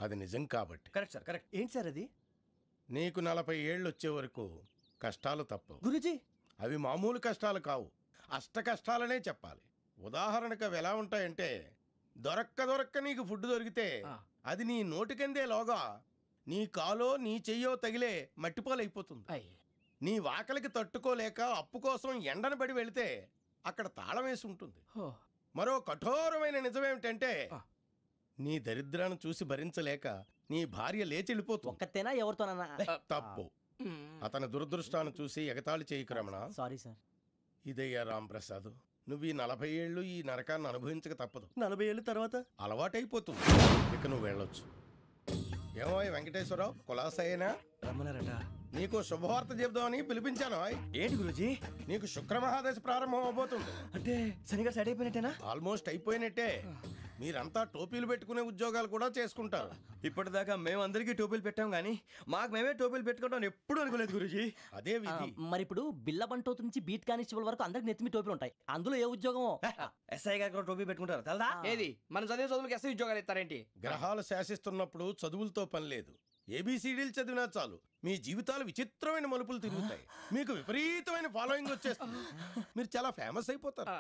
అది నిజం కాబట్టి. Correct sir, correct. ఏంటి సార్ అది? నీకు 40 ఏళ్ళు వచ్చే వరకు కష్టాలు తప్పవు గురూజీ. అవి మామూలు కష్టాలు కావు, అష్ట కష్టాలనే చెప్పాలి. ఉదాహరణకు అవి ఎలా ఉంటాయంటే, దొరక్క నీకు ఫుడ్ దొరికితే అది నీ నోటికందేలోగా నీ కాలో నీ చెయ్యో తగిలే మట్టిపాలైపోతుంది. నీ వాకలికి తట్టుకోలేక అప్పు కోసం ఎండను పడి వెళితే అక్కడ తాళం వేసి ఉంటుంది. మరో కఠోరమైన నిజమేమిటంటే, నీ దరిద్రాన్ని చూసి భరించలేక నీ భార్య లేచి వెళ్ళిపోతుంది. ఒక్కతేనా ఎవరితోనన్నా? తప్పు. అతని దురదృష్టాన్ని చూసి ఎగతాళి చేయకు రమణ. Sorry sir. ఇదయ్యా రాంప్రసాద్, నువ్వు ఈ 40 ఏళ్ళు ఈ నరకాన్ని అనుభవించక తప్పదు. 40 ఏళ్ళ తర్వాత అలవాటైపోతుంది. ఇక నువ్వు వెళ్ళొచ్చు. ఏమో వెంకటేశ్వరరావు, కులాసైనా రమ్మన్నారట. నీకు శుభవార్త చెబుదామని పిలిపించాను. ఏంటి గురూజీ? నీకు శుక్రమహాదశ ప్రారంభం అవబోతుంది. అంటే సరిగా సెట్ అయిపోయినట్టేనా? ఆల్మోస్ట్ అయిపోయినట్టే. మీరంతా టోపీలు పెట్టుకునే ఉద్యోగాలు కూడా చేసుకుంటారు. ఇప్పటిదాకా మేమందరికీ టోపీలు పెట్టాం గానీ మాకు మేమే టోపీలు పెట్టుకుంటాం ఎప్పుడు అనుకోలేదు గురూజీ. అదే విధి. మరి ఇప్పుడు బిల్ల బంటోతు నుంచి బీట్ కానిస్టేబుల్ వరకు అందరికి నెత్తిమి టోపీలు ఉంటాయి. అందులో ఏ ఉద్యోగమో? ఎస్ఐ గారు కూడా టోపీ పెట్టుకుంటారు తెలదా? ఏది మన చదువులకు ఎస్ఐ ఉద్యోగాలు ఇస్తారేంటి? గ్రహాలు శాసిస్తున్నప్పుడు చదువులతో పని లేదు. ఏబిసిడీలు చదివినా చాలు మీ జీవితాలు విచిత్రమైన మలుపులు తిరుగుతాయి. మీకు విపరీతమైన ఫాలోయింగ్ వచ్చేస్తుంది. మీరు చాలా ఫేమస్ అయిపోతారు.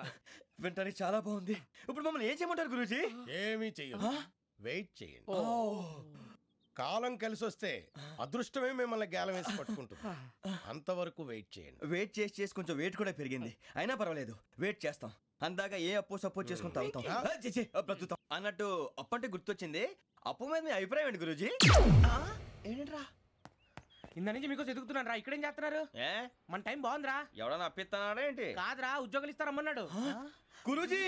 వింటానికి చాలా బాగుంది. ఇప్పుడు మమ్మల్ని ఏం చేయమంటారు గురూజీ? ఏమీ చెయ్యదు, వెయిట్ చేయండి. కాలం కలిసి వస్తే అదృష్టమే మిమ్మల్ని గేలం వేసి పట్టుకుంటుంది. అంతవరకు వెయిట్ చేయండి. వెయిట్ చేసి కొంచెం వెయిట్ కూడా పెరిగింది. అయినా పర్వాలేదు, వెయిట్ చేస్తాం. అందాక ఏ అప్పు సపోర్ట్ చేసుకుని తాగుతాం, బ్రతుకుతాం అన్నట్టు. అప్పు అంటే గుర్తొచ్చింది. అప్పు మీద మీ అభిప్రాయం ఏంటి గురూజీ? ఏంటరా ఇంత నుంచి మీకు ఎదుగుతున్నాను రా. ఇక్కడేం చేస్తున్నారు? మన టైం బాగుందిరా. ఎవడన్నా అప్పిస్తున్నాడా ఏంటి? కాదురా, ఉద్యోగాలు ఇస్తారమ్మన్నాడు గురూజీ.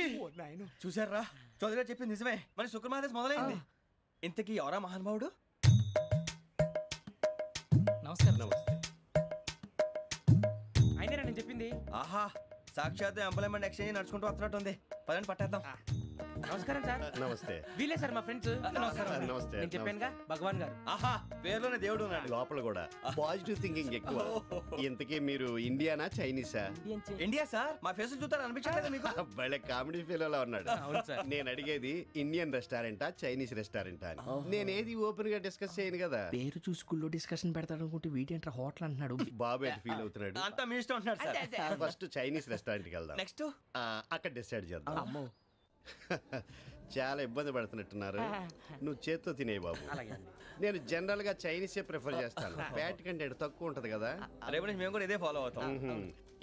చూసారా, చౌదరిగా చెప్పింది నిజమే. మరి శుక్రమహాదశ మొదలైంది. ఇంతకీ ఎవరా మహానుభావుడు? నమస్కారం. అయినా నేను చెప్పింది. ఆహా, సాక్షాత్ ఎంప్లాయ్మెంట్ ఎక్స్చేంజ్ నడుచుకుంటూ వస్తున్నట్టు ఉంది. పదండి పట్టేద్దాం. నమస్కారం సార్. నమస్తే. వీలే సార్ మా ఫ్రెండ్స్. నమస్తే. నేను చెప్పానుగా భగవాన్ గారు. ఆహా, పేరులోనే దేవుడు ఉన్నాడు. లోపల కూడా పాజిటివ్ థింకింగ్ ఎక్కువ. ఇంతకీ మీరు ఇండియానా చైనీసా? India sir. మా ఫేస్ చూస్తారు అనిపించలేదు మీకు? భలే కామెడీ ఫీల్ ఉన్నాడు. నేను అడిగేది ఇండియన్ రెస్టారెంటా చైనీస్ రెస్టారెంటా అని. నేనేది ఓపెన్ గా డిస్కస్ చేయను కదా. పేరు చూసుకుల్లో డిస్కషన్ పెడతాడు అనుకుంటే వీటేంట్రా హోటల్ అంటున్నాడు. బాబు ఎట్ ఫీల్ అవుతున్నాడు. అంతా మీ ఇష్టం ఉంటున్నాడు సార్. ఫస్ట్ చైనీస్ రెస్టారెంట్ కి వెళ్దాం. నెక్స్ట్ అక్కడ డిసైడ్ చేద్దాం. చాలా ఇబ్బంది పడుతున్నట్టున్నారు. నువ్వు చేత్తో తినే బాబు. నేను జనరల్ గా చైనీసే ప్రిఫర్ చేస్తాను. ఫ్యాట్ కంటెంట్ తక్కువ ఉంటది కదా. రేపు నుంచి మేము కూడా ఇదే ఫాలో అవుతాం.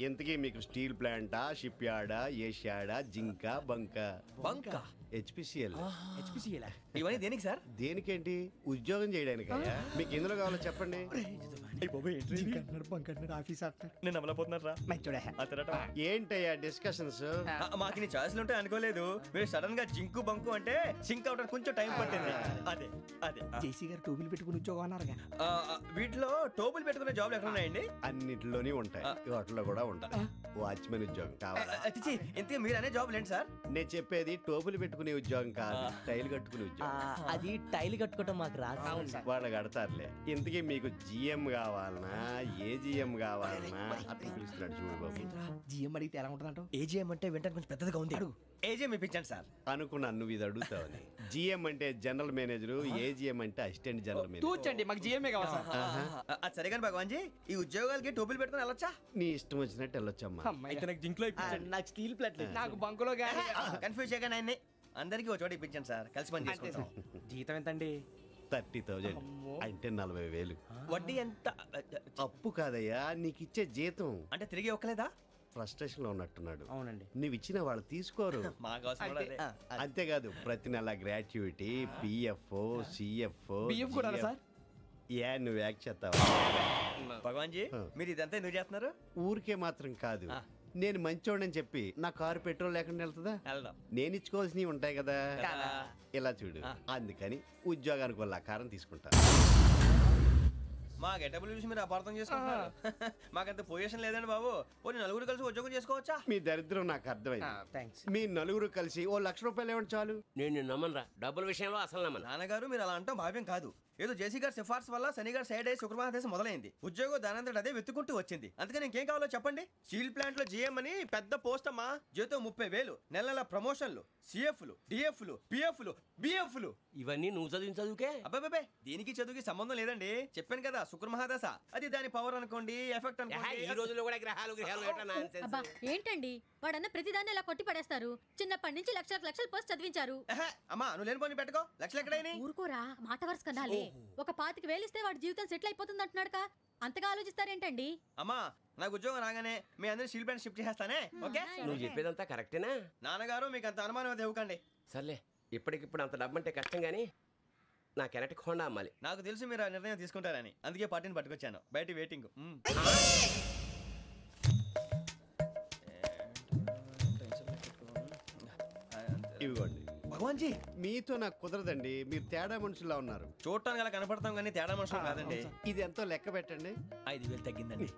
ఇంతకీ మీకు స్టీల్ ప్లాంటా, షిప్ యార్డా, ఏషియాడా, జింక, బంకా? హెచ్పిసిఎల్. ఇవన్నీ దేనికి సార్? దేనికేంటి? ఉద్యోగం చేయడానికి. మీకు ఎందులో కావాలో చెప్పండి. నేను అమలపోతున్నారా? ఏంటయ్యా డిస్కషన్స్? మాకు నీ ఛాయిస్లు ఉంటాయి అనుకోలేదు. మీరు సడన్ గా జింకు బంకు అంటే సింక్ అవడానికి కొంచెం టైం పట్టింది. అదే అదే జేసీ గారు టోపీలు పెట్టుకుని ఉద్యోగం అన్నారుగా. వీటిలో టోపులు పెట్టుకునే జాబ్లు ఎక్కడ ఉన్నాయండి? అన్నిటిలోనే ఉంటాయి, వాటిలో కూడా ఉంటాయి. వాచ్మెన్ ఉద్యోగం కావాలా? ఇంతకీ మీరు అనే జాబ్ ఏంటి సార్? నేను చెప్పేది టోపులు పెట్టుకునే ఉద్యోగం కాదు, టైల్ కట్టుకునే ఉద్యోగం. అది టైల్ కట్టుకోవటం మాకు రాదు. వాళ్ళు కడతారులే. ఇంతకీ మీకు జిఎం కావాలనా, ఏ జిఎం కావాలనా? అట్లా పిలుస్తున్నాడు చూడు బాబు. జిఎం అడిగితే ఎలా ఉంటుందంట? ఏజీఎం అంటే వెంటనే కొంచెం పెద్దదిగా ఉంది. అడుగు. ఏజీఎం ఇప్పించండి సార్. అనుకున్నాను నువ్వు ఇది అడుగుతావని. జిఎం అంటే జనరల్ మేనేజర్, ఏజీఎం అంటే అసిస్టెంట్ జనరల్ మేనేజర్. తూచండి, మాకు జిఎంఏ కావాలి సార్. అది సరే కానీ భగవాన్ జీ, ఈ ఉద్యోగాలకి టోపులు పెట్టుకుని వెళ్ళొచ్చా? నీ ఇష్టం వచ్చినట్టు వెళ్ళొచ్చమ్మా. అయితే నాకు జింక్ లో నాకు స్టీల్ ప్లేట్, నాకు బంకులో గానీ. కన్ఫ్యూజ్ చేయగానే ఆయన్ని అందరికీ ఒక చోట ఇప్పించండి సార్. కలిసి పని చేసుకుంటాం. జీతం ఎంతండి? 30,000 అంటే 40,000. వడ్డీ ఎంత? అప్పు కాదయ్యా, నీకు ఇచ్చే జీతం. అంటే తిరిగి ఒక్కలేదా? ఫ్రస్ట్రేషన్ లో ఉన్నట్టున్నాడు. అవునండి. నువ్వు ఇచ్చిన వాళ్ళు తీసుకోరు. మాకు అవసరం కూడా అదే. అంతేకాదు ప్రతి నెల గ్రాట్యుటీ, పిఎఫ్, సిఎఫ్. బియ్యం కూడా సార్? ఏ నువ్వు యాక్ట్ చేస్తావా? భగవాన్ జీ, మీరు ఇదంతా ఎందుకు చేస్తున్నారు? ఊరికే మాత్రం కాదు, నేను మంచోడని చెప్పి నా కారు పెట్రోల్ లేకుండా వెళ్తుందా? వెళ్దాం. నేను ఇచ్చుకోవాల్సినవి ఉంటాయి కదా. ఇలా చూడు, అందుకని ఉద్యోగానికి వాళ్ళ ఆకారం తీసుకుంటా. మా గెటబుల్ చూసి మీరు అపార్థం చేసుకుంటున్నారు. మాకంత పొజిషన్ లేదండి బాబు. పోనీ నలుగురు కలిసి ఉద్యోగం చేసుకోవచ్చా? మీ దరిద్రం నాకు అర్థమైంది. మీ నలుగురు కలిసి ఓ ₹1,00,000 ఇవ్వండి చాలు. నేను నమ్మనరా, డబ్బుల విషయంలో అసలు నమ్మను. నాన్నగారు మీరు అలా అంటాం భావ్యం కాదు. ఏదో జేసీ గారి సిఫార్సు వల్ల శని గారు సైడ్ అయ్యి శుక్రమహాదశ మొదలైంది. ఉద్యోగం దానంతటి అదే వెతుకుంటూ వచ్చింది. అందుకని ఇంకేం కావాలో చెప్పండి. స్టీల్ ప్లాంట్ లో జిఎం అని పెద్ద పోస్ట్ అమ్మా. జీతం 30,000, నెల నెల ప్రమోషన్లు, సిఎఫ్లు, డిఎఫ్లు, పిఎఫ్లు, బిఎఫ్లు. ఇవన్నీ నువ్వు చదివిన చదువుకే. అబ్బాబే దీనికి చదువుకి సంబంధం లేదండి. చెప్పాను కదా శుక్ర మహాదశ, అది దాని పవర్ అనుకోండి, ఎఫెక్ట్ అనుకోండి. ఈ రోజుల్లో కూడా గ్రహాలు ఏటా nonsense. అబ్బా ఏంటండి వాడన్న ప్రతిదాన్ని ఇలా కొట్టి పడేస్తారు. చిన్నప్పటి నుంచి లక్షలు పోస్ట్ చదివించారు. అమ్మా నువ్వు లేని పోనీ పెట్టుకో. లక్షలు ఎక్కడైనా ఊరుకోరా, మాట వరుస కదాలే. ఒక 25,000 ఇస్తే వాడి జీవితం సెటిల్ అయిపోతుంది అంటున్నాడుగా, అంతగా ఆలోచిస్తారేంటండి? అమ్మా నాకు ఉద్యోగం రాగానే మీ అందరూ స్టీల్ ప్లాంట్ షిఫ్ట్ చేస్తానే. ఓకే నువ్వు చెప్పేదంతా కరెక్టేనా? నాన్నగారు మీకు అంత అనుమానం అయితే ఇవ్వకండి. సర్లే, ఇప్పటికిప్పుడు అంత డబ్బు అంటే కష్టం కానీ నా కెనటిక్ హోండా అమ్మాలి. నాకు తెలుసు మీరు ఆ నిర్ణయం తీసుకుంటారని, అందుకే పార్టీని పట్టుకొచ్చాను. బయట వెయిటింగ్. ఇవ్వండి. భగవాన్ జీ మీతో నాకు కుదరదండి, మీరు తేడా మనుషుల్లా ఉన్నారు. చూడటానికి అలా కనపడతాం కానీ తేడా మనుషులు కాదండి. ఇది ఎంతో లెక్క పెట్టండి. 5,000 తగ్గిందండి.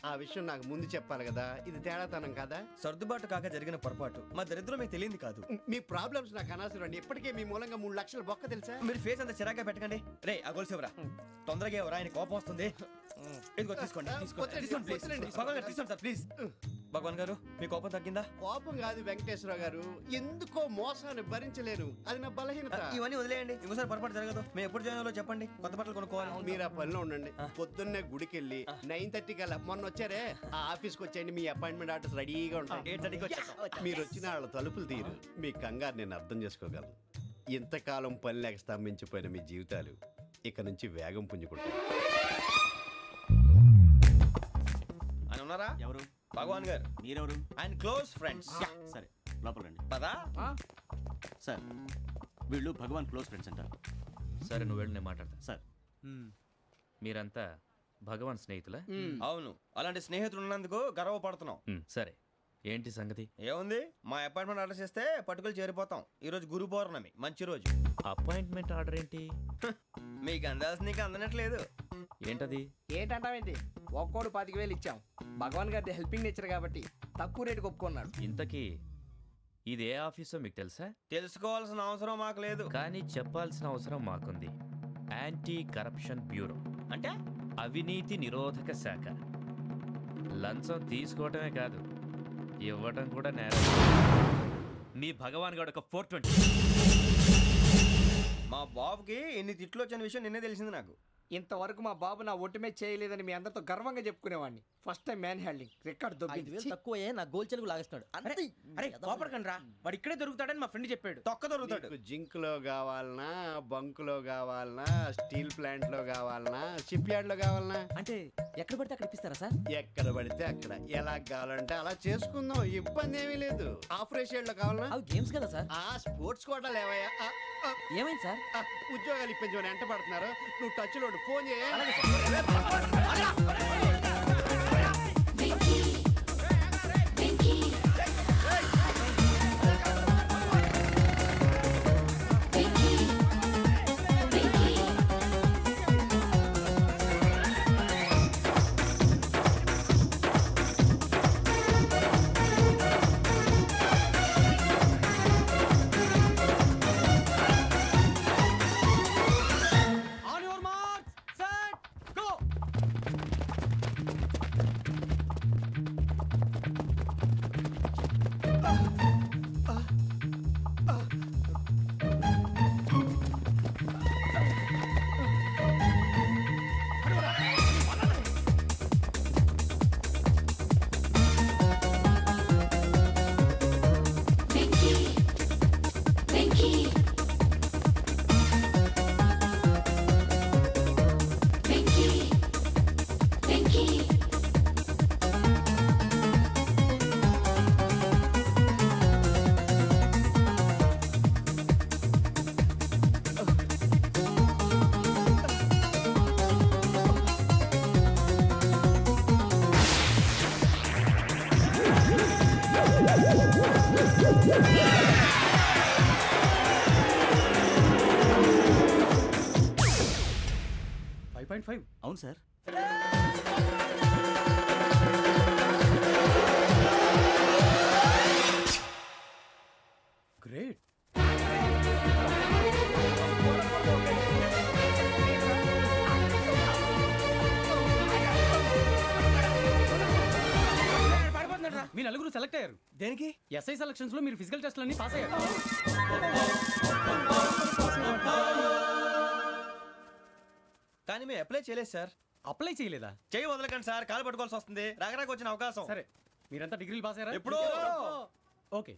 ఆ విషయం నాకు ముందు చెప్పాలి కదా, ఇది తేడాతనం కదా. సర్దుబాటు కాక జరిగిన పొరపాటు, మా దరిద్రం మీకు తెలియంది కాదు. మీ ప్రాబ్లమ్స్ నాకు అనవసరం అండి. ఇప్పటికే మీ మూలంగా 3 లక్షల బొక్క తెలుసా. మీరు ఫేస్ అంత చిరాగ్గా పెట్టకండి. రే ఆ గొలుసేవరా, తొందరగా ఎవరా, ఆయన కోపం వస్తుంది. ఇదిగో తీసుకోండి. తీసుకోండి ప్లీజ్. భగవాన్ గారు తీసుకోండి సార్ ప్లీజ్. భగవాన్ గారు మీ కోపం తగ్గిందా? కోపం కాదు వెంకటేశ్వరరావు గారు, ఎందుకో మోసాన్ని భరించలేను, అది నా బలహీనత. ఇవన్నీ వదిలేయండి, ఇంకోసారి పొరపాటు జరగదు. మేము ఎప్పుడు జాయిన్ అవ్వాలో చెప్పండి, కొత్త బట్టలు కొనుక్కోవాలి. మీరు ఆ పనిలో ఉండండి. పొద్దున్నే గుడికి వెళ్ళి 9:30 కల్లా, మొన్న వచ్చారే ఆ ఆఫీస్కి వచ్చేయండి. మీ అపాయింట్మెంట్ ఆర్డర్స్ రెడీగా ఉంటాయి. 8:30కి వచ్చేస్తాం. మీరు వచ్చిన వాళ్ళ తలుపులు తీరు. మీ కంగారు నేను అర్థం చేసుకోగలను. ఇంతకాలం పని లేక స్తంభించిపోయిన మీ జీవితాలు ఇక నుంచి వేగం పుంజుకుంటాయి. ఆయన ఉన్నారా? ఎవరు? భగవాన్ గారు. మీరెవరు? ఆయన క్లోజ్ ఫ్రెండ్స్. సరే లోపల రండి. పదా సార్ వీళ్ళు భగవాన్ క్లోజ్ ఫ్రెండ్స్ అంటారు. సరే నువ్వు వెళ్ళి నేను మాట్లాడతా. సార్ మీరంతా భగవాన్ స్నేహితులా? అవును, అలాంటి స్నేహితులు ఉన్నందుకు గర్వపడుతున్నాం. సరే ఏంటి సంగతి? ఏముంది, మా అపాయింట్మెంట్ ఆర్డర్ చేస్తే పట్టుకులు చేరిపోతాం. ఈ రోజు గురు పౌర్ణమి, మంచి రోజు. అపాయింట్మెంట్ ఆర్డర్ ఏంటి? మీకు అందాల్సి నీకు అందనట్లేదు. ఏంటది? ఏంటంటావేంటి? ఒక్కోడు 25,000 ఇచ్చాం. భగవాన్ గారి హెల్పింగ్ నేచర్ కాబట్టి తక్కువ రేటుకి ఒప్పుకున్నాడు. ఇంతకీ ఇది ఏ ఆఫీసో మీకు తెలుసా? తెలుసుకోవాల్సిన అవసరం మాకు లేదు, కానీ చెప్పాల్సిన అవసరం మాకుంది. యాంటీ కరప్షన్ బ్యూరో అంటే అవినీతి నిరోధక శాఖ. లంచం తీసుకోవటమే కాదు, ఇవ్వటం కూడా నేరం. మీ భగవాన్ గారు ఒక 420. మా బాబుకి ఎన్ని తిట్లు వచ్చిన విషయం నిన్నే తెలిసింది నాకు. ఇంతవరకు మా బాబు నా ఒట్టుమే చేయలేదని మీ అందరితో గర్వంగా చెప్పుకునేవాడిని. First time man handing record 5,000 తక్కువే నా గోల్ చెలుగు లాగేస్తున్నాడు. అరే కోపడకండి రా, వాడు ఇక్కడే దొరుకుతాడని మా ఫ్రెండ్ చెప్పాడు. తొక్క దొరుకుతాడు. జింక్ లో కావాలనా, బంక్ లో కావాలనా, స్టీల్ ప్లాంట్ లో కావాలనా, షిప్ యార్డ్ లో కావాలనా, అంటే ఎక్కడ పడితే అక్కడ ఇప్పిస్తారా సార్? ఎక్కడ పడితే అక్కడ, ఎలా కావాలంటే అలా చేసుకుందాం, ఇబ్బంది ఏమీ లేదు. ఆపరేషన్ లో కావాలనా? అవి గేమ్స్ కదా సార్. ఆ స్పోర్ట్స్ కోటా లేవయ్యా. ఏమైంది సార్? ఉద్యోగాలు ఇప్పించమని ఎంట పడుతున్నారు. నువ్వు టచ్ లో ఫోన్ చేయ. అవును సార్. గ్రేట్. మీ నలుగురు సెలెక్ట్ అయ్యారు. దేనికి? ఎస్ఐ సెలక్షన్స్ లో మీరు ఫిజికల్ టెస్ట్ అన్ని పాస్ అయ్యారు. కానీ మేము అప్లై చేయలేదు సార్. అప్లై చేయలేదా? చేయి వదలకండి సార్, కాలు పట్టుకోవాల్సి వస్తుంది. రాగరాకు వచ్చిన అవకాశం. సరే, మీరంతా డిగ్రీలు పాస్ అయ్యారా? ఎప్పుడో. ఓకే,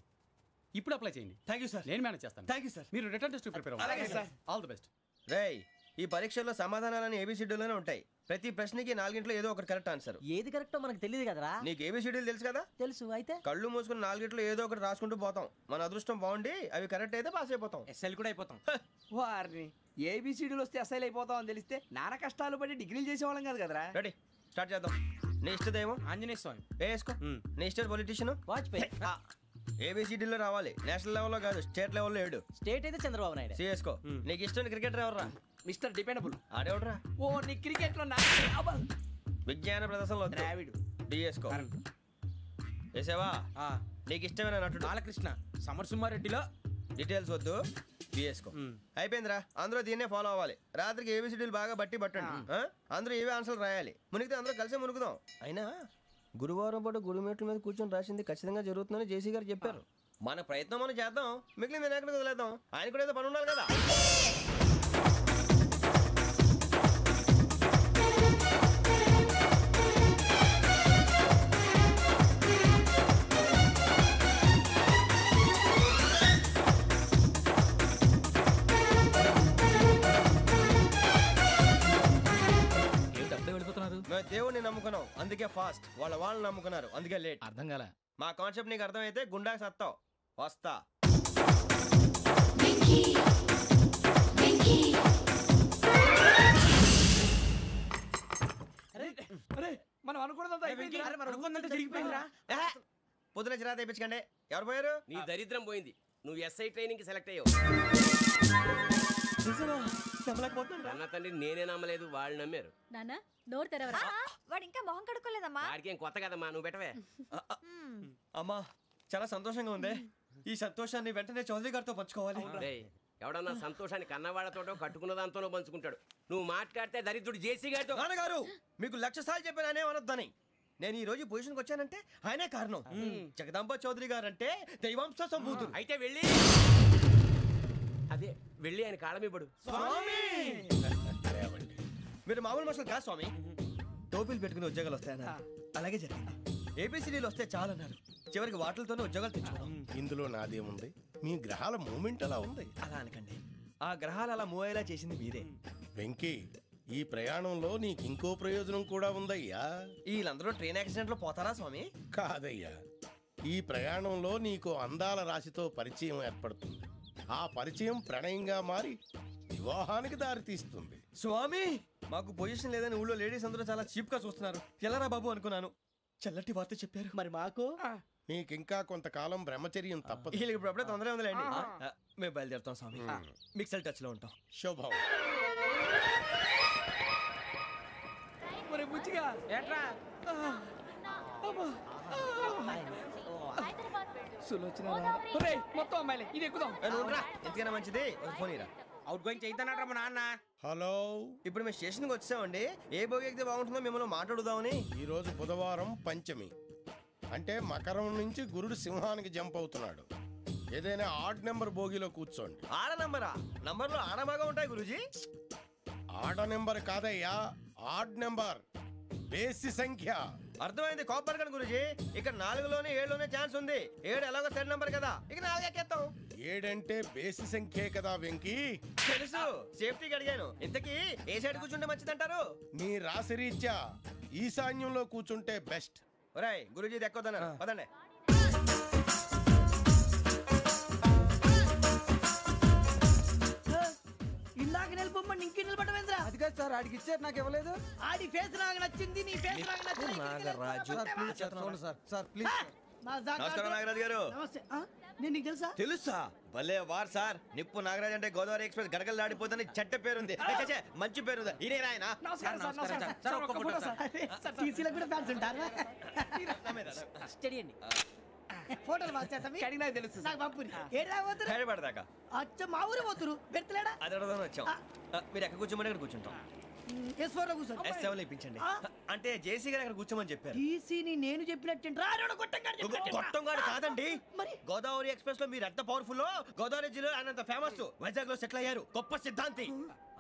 ఇప్పుడు అప్లై చేయండి. Thank you sir. నేను మేనేజ్ చేస్తాను. Thank you sir. మీరు రిటర్న్ టెస్ట్ ప్రిపేర్ అవ్వండి. అలాగే సార్. All the best. రేయ్, ఈ పరీక్షల్లో సమాధానాలని ఏబిసిడీలోనే ఉంటాయి. ప్రతి ప్రశ్నకి 4 ఏదో ఒకటి కరెక్ట్ ఆన్సర్. ఏది కరెక్టో మనకు తెలియదు కదరా. నీకు ఏబిసిడీలు తెలుసు కదా? తెలుసు. అయితే కళ్ళు మూసుకుని 4 ఏదో ఒకటి రాసుకుంటూ పోతాం. మన అదృష్టం బాగుండి అవి కరెక్ట్ అయితే పాస్ అయిపోతాం. ఎస్ఎల్ కూడా అయిపోతాం. వారిని ఏబిసిడీలు వస్తే ఎస్ఐలు అయిపోతాం అని తెలిస్తే నాన్న కష్టాలు పడి డిగ్రీలు చేసేవాళ్ళం కాదు కదరా. రెడీ, స్టార్ట్ చేద్దాం. నీ ఇష్టదేమో ఆంజనేయ స్వామి. వేసుకో. నీ ఇష్ట పొలిటీషియన్ వాజ్పేయి. ఏబిసిడీలో రావాలి. నేషనల్ లెవెల్లో కాదు, స్టేట్ లెవెల్లో 7. స్టేట్ అయితే చంద్రబాబు నాయుడు. సిఎస్కో. నీకు ఇష్టం క్రికెటర్ ఎవర్రా? Mister dependable. ఆడేవడరా? ఓ నీ క్రికెట్ లో విజ్ఞాన ప్రదర్శనలో ద్రావిడు. డిఎస్కో. వేసావా? నీకు ఇష్టమైన నటుడు? బాలకృష్ణ. సమర్సుమారెడ్డిలో డీటెయిల్స్ వద్దు, బిఎస్కో. అయిపోయిందిరా, అందరూ దీన్నే ఫాలో అవ్వాలి. రాత్రికి ఏబిసిడీలు బాగా బట్టి పట్టండి. అందరూ ఏవే ఆన్సర్లు రాయాలి. మునిగితే అందరూ కలిసి మునుగుదాం. అయినా గురువారం పాటు గురుమేట్ల మీద కూర్చొని రాసింది ఖచ్చితంగా జరుగుతుందని జేసీ గారు చెప్పారు. మన ప్రయత్నం మనం చేద్దాం, మిగిలింది ఎక్కడికి వదిలేద్దాం. ఆయన కూడా ఏదో పని ఉండాలి కదా. మేము దేవుడిని నమ్ముకున్నాం, అందుకే ఫాస్ట్. వాళ్ళని నమ్ముకున్నారు, అందుకే లేట్. అర్థం కాల. మా కాన్సెప్ట్ నీకు అర్థమైతే గుండా సత్తావు. వస్తా. మనం అనుకున్నదంతా జరిగిపోయిందిరా. పొద్దున చిరా తెప్పించకండి. ఎవరు పోయారు? నీ దరిద్రం పోయింది. నువ్వు ఎస్ఐ ట్రైనింగ్ సెలెక్ట్ అయ్యావు. అన్న తండ్రి నేనే నమ్మలేదు, వాళ్ళు నమ్మారు. నాన్న నోరు తెరవరా. వాడు ఇంకా మొహం కడుక్కోలేదమ్మా. వాడికి ఏం కొత్త కదమ్మా, నువ్వు పెట్టవే. అమ్మా, చాలా సంతోషంగా ఉంది. ఈ సంతోషాన్ని వెంటనే చౌదరి గారితో పంచుకోవాలి. ఎవడన్నా సంతోషాన్ని కన్నవాడతోటో కట్టుకున్న దాంతోనో పంచుకుంటాడు. నువ్వు మాట్లాడితే దరిద్రుడు జేసీ గారితో. నాన్నగారు, మీకు 1,00,000 సార్లు చెప్పానే అనొద్దని. నేను ఈ రోజు పొజిషన్కి వచ్చానంటే ఆయనే కారణం. జగదాంబ చౌదరి గారు అంటే దైవాంశ సంభూతుడు. అయితే వెళ్ళి అదే వెళ్ళి ఆయన కాళ్ళమివ్వడు. మీరు మామూలు మనుషులు కాదు స్వామి. టోపీలు పెట్టుకుని ఉద్యోగాలు వస్తాయన్నారు, అలాగే జరిగింది. ఏబిసిడీలు వస్తే చాలన్నారు, చివరికి వాటిలతోనే ఉద్యోగాలు తెచ్చుకున్నాం. ఇందులో నాదేముంది? మీ గ్రహాల మూమెంట్ అలా ఉంది. అలా అనకండి, ఆ గ్రహాలు అలా మూవ్ అయ్యేలా చేసింది మీరే. వెంకీ, ఈ ప్రయాణంలో నీకు ఇంకో ప్రయోజనం కూడా ఉందయ్యా. వీళ్ళందరూ ట్రైన్ యాక్సిడెంట్ లో పోతారా స్వామి? కాదయ్యా, ఈ ప్రయాణంలో నీకు అందాల రాశితో పరిచయం ఏర్పడుతుంది. ఆ పరిచయం ప్రణయంగా మారి వివాహానికి దారితీస్తుంది. స్వామి, మాకు పొజిషన్ లేదని ఊళ్ళో లేడీస్ అందరూ చాలా చీప్ గా చూస్తున్నారు. ఎలారా బాబు అనుకున్నాను. చల్లటి వార్త చెప్పారు. మరి మాకు నీకింకా కొంతకాలం బ్రహ్మచర్యం తప్పదు. వీళ్ళకి ఇప్పుడు అప్పుడే తొందరగా ఉందిలేండి. మేము బయలుదేరుతాం స్వామి. మిక్సెల్ టచ్ లో ఉంటాం. శుభం. బుచ్చిగా ఏట్రా మొత్తం అమ్మాయిలే, ఇది ఎక్కుదాం. ఎందుకైనా మంచిది, ఫోన్ ఇరా. అవుట్ గోయింగ్ చేద్దానట్రా మా నాన్న. హలో, ఇప్పుడు మేము స్టేషన్కి వచ్చామండి. ఏ బోగి ఎక్కితే బాగుంటుందో మిమ్మల్ని మాట్లాడుదామని. ఈరోజు బుధవారం పంచమి, అంటే మకరం నుంచి గురుడు సింహానికి జంప్ అవుతున్నాడు. ఏదైనా ఆడ్ నెంబర్ బోగిలో కూర్చోండి. ఆడ నంబరా? నంబర్లో ఆడ బాగా ఉంటాయి గురూజీ. ఆడ నెంబర్ కాదయ్యా, ఆడ్ నెంబర్, బేసి సంఖ్య. అర్థమైంది, కాపర్ కన్ గురూజీ. ఇక్కడ 4లోనే 7లోనే ఛాన్స్ ఉంది. 7 ఎలాగో సెడ్ నంబర్ కదా, ఇక 4 ఎక్కేస్తాం. 7 అంటే బేసి సంఖ్యే కదా వెంకీ. తెలుసు, సేఫ్టీకి అడిగాను. ఇంతకీ ఏ సైడ్ కూర్చుంటే మంచిదంటారు? నీ రాశి రీత్యా ఈశాన్యంలో కూర్చుంటే బెస్ట్. ఒరేయ్, గురూజీ దెక్కొద్దన్నారు, పదండి. ఇందాక నిలబొమ్మని ఇంకే నిలబడమేంద్రా? అది కాదు సార్, ఆడికి ఇచ్చారు, నాకు ఇవ్వలేదు. ఆడి ఫేస్ నాకు నచ్చింది, నీ ఫేస్ నాకు నచ్చింది. నాగరాజు. Sir please. నమస్కారం నాగరాజు గారు. నమస్తే. నేను నీకు తెలుసా? తెలుసా? భలే వార్ సార్. నిప్పు నాగరాజ్ అంటే గోదావరి ఎక్స్ప్రెస్ గడగలు దాడిపోతుంది చెట్ట పేరుంది. మంచి పేరుంది. ఇదే ఆయన. టీసీలో కూడా ఫ్యాన్స్ ఉంటారు. స్టడీ అండి. ఫోటోలు బాగా తెలుసు. హైదరాబాద్ దాకా. అచ్చ మా ఊరు పోతురు పెడతలేడా? అది అడగదామని వచ్చాం. మీరు ఎక్కడ కూర్చోమని అక్కడ కూర్చుంటాం. S7 లో ఇప్పించండి. అంటే జేసీ గారు అక్కడ కూర్చోమని చెప్పారు. టీసీని నేను చెప్పినట్టు గొట్టంగాడు కాదండి. గోదావరి ఎక్స్ప్రెస్ లో మీరు ఎంత పవర్ఫుల్, గోదావరి జిల్లా ఆయన ఫేమస్, వైజాగ్ లో సెటిల్ అయ్యారు, గొప్ప సిద్ధాంతి.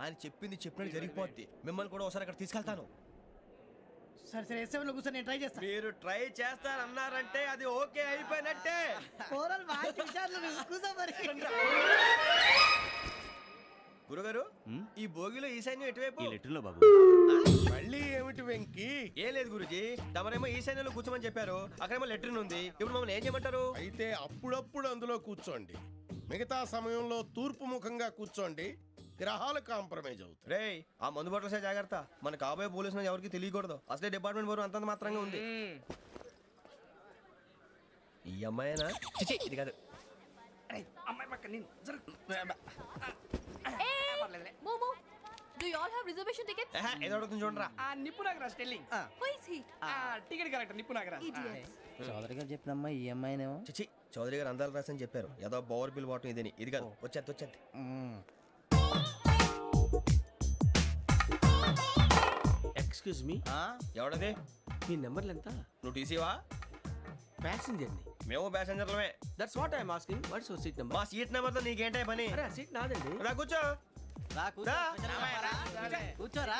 ఆయన చెప్పింది చెప్పినట్టు జరిగిపోద్ది. మిమ్మల్ని కూడా ఒకసారి అక్కడ తీసుకెళ్తాను. సరే సరే S7 లో కూర్చొని నేను ట్రై చేస్తాను. మీరు ట్రై చేస్తారన్నారంటే అది ఓకే అయిపోయినట్టే. గురుగారు ఈ భోగిలో ఈశాన్యం ఎటువైపు? లెటర్లో బాబు. మళ్ళీ ఏమిటి వెంకీ? ఏం లేదు గురుజీ, తమరేమో ఈశాన్యంలో కూర్చోమని చెప్పారు, అక్కడేమో లెటర్ ఉంది. ఇప్పుడు మమ్మల్ని ఏం చేయమంటారు? అయితే అప్పుడప్పుడు అందులో కూర్చోండి, మిగతా సమయంలో తూర్పు ముఖంగా కూర్చోండి. గ్రహాలు కాంప్రమైజ్ అవుతాయి. రే ఆ మందు బట్టలసే జాగ్రత్త. మన కాబోయే పోలీసులు ఎవరికి తెలియకూడదు. అసలే డిపార్ట్మెంట్ బోరు అంతంత మాత్రంగా ఉంది. ఈ అమ్మాయినా? చిచి, ఇది కాదు. అమ్మాయి పక్క నేను Momo, do you all have reservation tickets? ఏదో అడుగుతుంది చూడరా. నిప్పు Nagaraj telling. Who is he? Ticket correct నిప్పు నాగరాజ్. Idiots. చౌదరి గారు చెప్పినమ్మా ఈ అమ్మాయినేమో. చిచి, చౌదరి గారు అందాలు రాసని చెప్పారు. ఏదో బోర్ బిల్ బాటం ఇదని. ఇది కాదు. వచ్చేది. Excuse me, ఎవడది? మీ నెంబర్లు ఎంత? నువ్వు టీసీవా? ప్యాసింజర్ ని. మేము ప్యాసెంజర్లమే. That's what I'm asking. What's your seat number? మా సీట్ నెంబర్ తో నీకేంటే పని? అరే ఆ సీట్ నాదండి. రా కూర్చో. కూర్చోరా.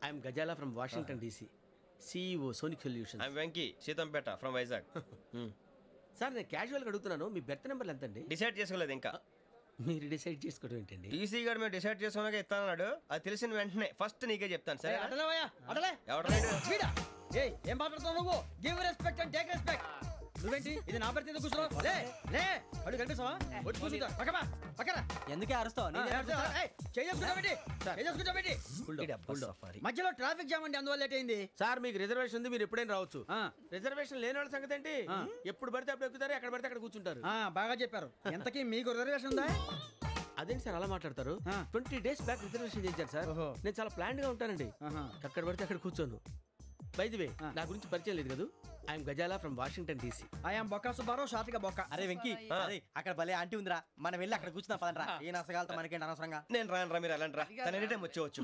I'm Ghazala from Washington DC, CEO Sonic Solutions. I'm Venky, Seethampeta from Vizag. Sir నేను క్యాజువల్గా అడుగుతున్నాను, మీ బెర్త్ నెంబర్లు ఎంత అండి? డిసైడ్ చేసుకోలేదు ఇంకా. మీరు డిసైడ్ చేసుకోవడం ఏంటండి? టీసీ గారు మేము డిసైడ్ చేసుకున్నాక ఇస్తానన్నాడు. అది తెలిసిన వెంటనే ఫస్ట్ నీకే చెప్తాను. సరే ఏం మాట్లాడుతున్నావు నువ్వు? Give respect and take respect. నువ్వేంటి ఇది నా పరిస్థితి కూర్చున్నావు? లే అడుగు కనిపిస్తావా? వచ్చి కూర్చుంటా. పక్కన ఎందుకే అరుస్తావు? మధ్యలో ట్రాఫిక్ జామ్ అండి, అందువల్ల లేట్ అయింది. సార్ మీకు రిజర్వేషన్ ఉంది, మీరు ఎప్పుడైనా రావచ్చు. రిజర్వేషన్ లేని వాళ్ళ సంగతి ఏంటి? ఎప్పుడు పడితే అప్పుడు ఎక్కుతారు, ఎక్కడ పడితే అక్కడ కూర్చుంటారు. బాగా చెప్పారు. ఎంతకీ మీకు రిజర్వేషన్ ఉందా? అదేంటి సార్ అలా మాట్లాడతారు? 20 days బ్యాక్ రిజర్వేషన్ చేశారు సార్. నేను చాలా ప్లాన్డ్ గా ఉంటానండి. ఎక్కడ పడితే అక్కడ కూర్చోను. బై ది వే, నా గురించి పరిచయం లేదు కదా. I'm Ghazala from Washington DC. I'm బొక్క సుబ్బారావు, షార్ట్గా బొక్క. అరే వెంకీ, అక్కడ భలే ఆంటీ ఉందిరా, మనం వెళ్ళి అక్కడ కూర్చున్నా పదరా. ఏ నసగాలతో మనకేంటి అనవసరంగా. నేను రాను రా, మీరు వెళ్ళండి రా. తన ఎనీ టైం వచ్చేవచ్చు.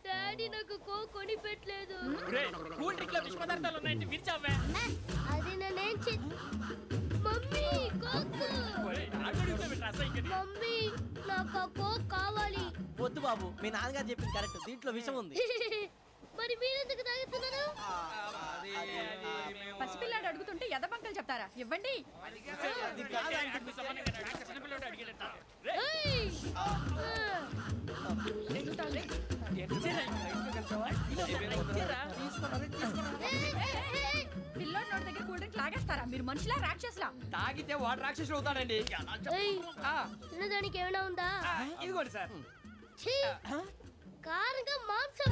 డాడీ నాకు కోక్ కొని పెట్టలేదు. కూల్ డ్రింక్ లో విష పదార్థాలు ఉన్నాయండి, విరిచావే. అది నేనేం మమ్మీ కోక్. మమ్మీ నాకు కోక్ కావాలి. వద్దు బాబు, మీ నాన్నగారు చెప్పింది కరెక్ట్, దీంట్లో విషయం ఉంది. మరి మీరెందుకు తాగుతున్నారు? పసిపిల్లాడు అడుగుతుంటే ఎదబంకలు చెప్తారా? ఇవ్వండి. పిల్లోడి నోటి దగ్గర కూల్ డ్రింక్ లాగేస్తారా? మీరు మనుషులా రాక్షసులా? తాగితే వాడు రాక్షసుడు అవుతాడండి. తినడానికి ఏమైనా ఉందా? ఇదిగోండి సార్. కారంగా మాంసం.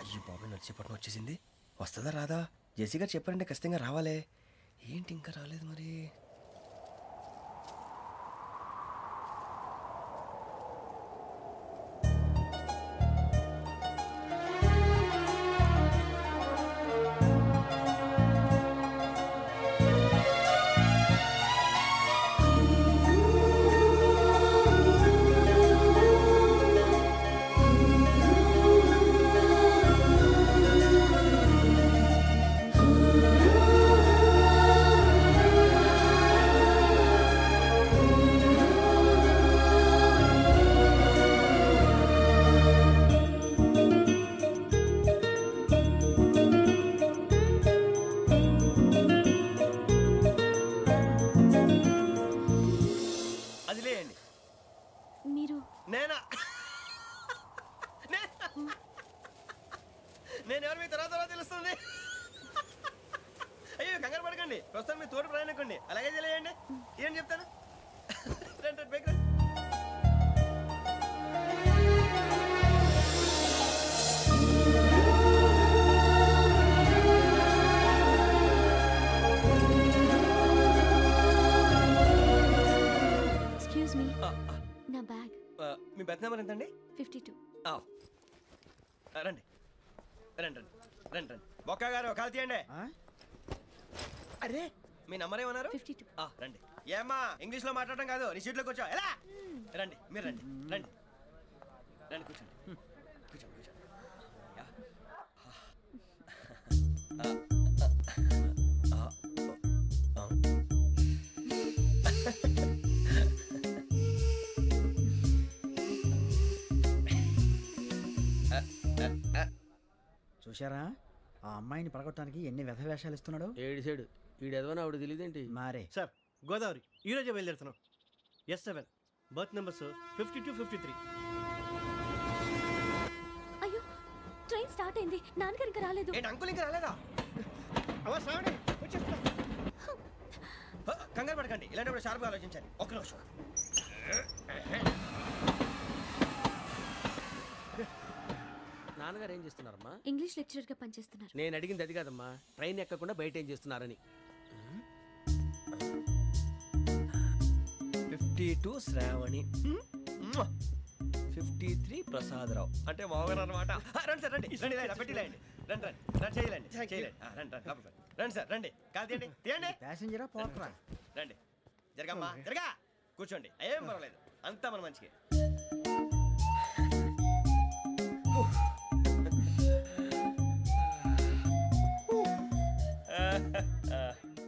అయ్యి బాబాయ్, నడిచేపట్నం వచ్చేసింది. వస్తుందా రాదా? జేసీ గారు చెప్పారంటే ఖచ్చితంగా రావాలే. ఏంటి ఇంకా రాలేదు మరి? నేను ఎవరు మీ తర్వాత తెలుస్తుంది. అయ్యో కంగారు పడకండి, ప్రస్తుతం మీ తోడు ప్రయాణకండి. అలాగే తెలియండి, ఏం చెప్తాను. రండి బైక్ రండి. నా బ్యాగ్ మీ బెత్ నెంబర్ ఎంతండి? 52. రండి రండి రండి రండి రండి బొక్క గారు కాల్ తీయండి. అరే మీ నంబర్ ఏమన్నారు? 52. రండి. ఏమ్మా ఇంగ్లీష్లో మాట్లాడడం కాదు, నీ సీట్లోకి వచ్చా ఎలా రండి. మీరు రండి రండి రండి కూర్చోండి కూర్చోండి కూర్చోండి. చూశారా ఆ అమ్మాయిని పడగొట్టడానికి ఎన్ని వ్యధ వేషాలు ఇస్తున్నాడు. ఏడు ఈడు ఎదవని ఆవిడ తెలియదేంటి? మారే సార్ గోదావరి ఈరోజే బయలుదేరుతున్నాం. S7 berth numbers 52, 53. అయ్యో ట్రైన్ స్టార్ట్ అయింది. నాన్నగారు ఇంకా రాలేదు. ఏంటి అంకుల్ ఇంకా రాలేదా? కంగారు పడకండి, ఇలాంటప్పుడు షార్ప్గా ఆలోచించండి. ఒక్క నిమిషం. నాన్నగారు ఏం చేస్తున్నారమ్మా? ఇంగ్లీష్ లెక్చరర్ గా పనిచేస్తున్నారు. నేను అడిగింది అది కాదమ్మా, ట్రైన్ ఎక్కకుండా బయట ఏం చేస్తున్నారని. 52 శ్రావణి, 53 ప్రసాదరావు అంటే మామగారు అనమాట. రండి సార్ రండి రండి ఇలా పెట్టి లేండి. రండి రండి రండి చేయలేండి చేయలేండి. రండి రండి లోపలికి రండి సార్ రండి. కాదు తీయండి తీయండి. ప్యాసింజరా పోట్రా. రండి జరగమ్మా జరగా కూర్చోండి. ఏం పర్వాలేదు, అంతా మన మంచికి.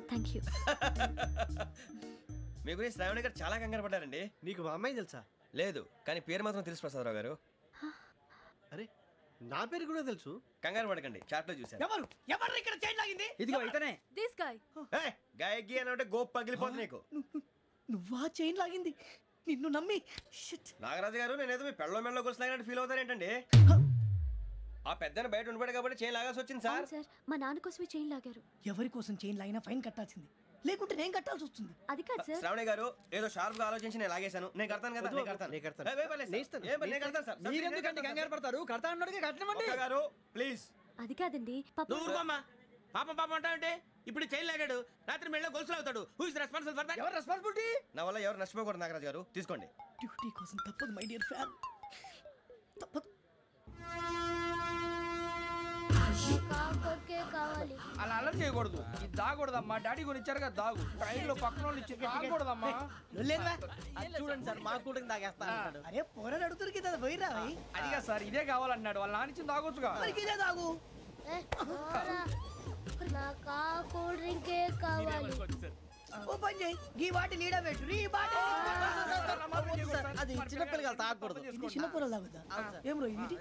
Thank you. మీ గురించి శ్రావణి గారు చాలా కంగారు పడ్డారండి. నీకు మా అమ్మాయి తెలుసా? లేదు, కానీ పేరు మాత్రం తెలుసు ప్రసాదరావు గారు. అరే నా పేరు కూడా తెలుసు. కంగారు పడకండి, చాట్లో చూశాను. ఎవరు ఇక్కడ చైన్ లాగింది? ఇదిగో ఇతనే. This guy. గాయకి అని అంటే గోప్ పగిలిపోతుంది నీకు. నువ్వా చైన్ లాగింది? నిన్ను నమ్మి. నాగరాజు గారు నేనేదో మీ పెళ్ళ మెళ్ళ గురిసిలాగినట్టు ఫీల్ అవుతారేంటండి? ఆ పెద్దని బయట ఉండిపోయాడు కాబట్టి చైన్ లాగాల్సి వచ్చింది సార్. సార్ మా నాన్న కోసమే చైన్ లాగారు. ఎవరి కోసం చైన్ లాగినా ఫైన్ కట్టాల్సింది, లేకుంటే నేను కట్టాల్సి వస్తుంది. అది కాదు సార్. శ్రావణి గారు ఏదో షార్ప్ గా ఆలోచించి నేను లాగేశాను. నేను కడతాను కదా, నేను కడతాను. నేను కడతాను సార్. మీరెందుకంటే కంగారు పడతారు? కడతా అన్నాడుగా కట్టమండి. గారు ప్లీజ్. అది కాదండి. నువ్వు ఊరుకోమ్మా. పాపం అంటావంటే ఇప్పుడు చైన్ లాగాడు, రాత్రి మెళ్ళ గొలుసులు అవుతాడు. Who is responsible for that? ఎవరు రెస్పాన్సిబిలిటీ? నా వల్ల ఎవరు నష్టపోకూడదు నాగరాజు గారు, తీసుకోండి. డ్యూటీ కోసం తప్పదు మై డియర్ ఫ్యాన్, తప్పదు. అలా అలర్ట్ చేయకూడదు. ఇది దాగకూడదమ్మా. డాడీ కొని ఇచ్చారు కదా దాగు. ట్రైన్ లో పక్కన వాళ్ళు ఇచ్చి దాగకూడదమ్మా. చూడండి సార్, మా కూడా తాగేస్తా. అరే పోరాడు అడుగుతారు కదా, పోయిరా. అదిగా సార్, ఇదే కావాలన్నాడు. వాళ్ళ నాన్న ఇచ్చింది తాగొచ్చుగా. ఇదే తాగు. ఓ పని చేయి, ఈ వాటి లీడ పెట్టు. అది చిన్నపిల్లలు తాగకూడదు. చిన్నపిల్లలు తాగుతా. ఏం రో ఇది?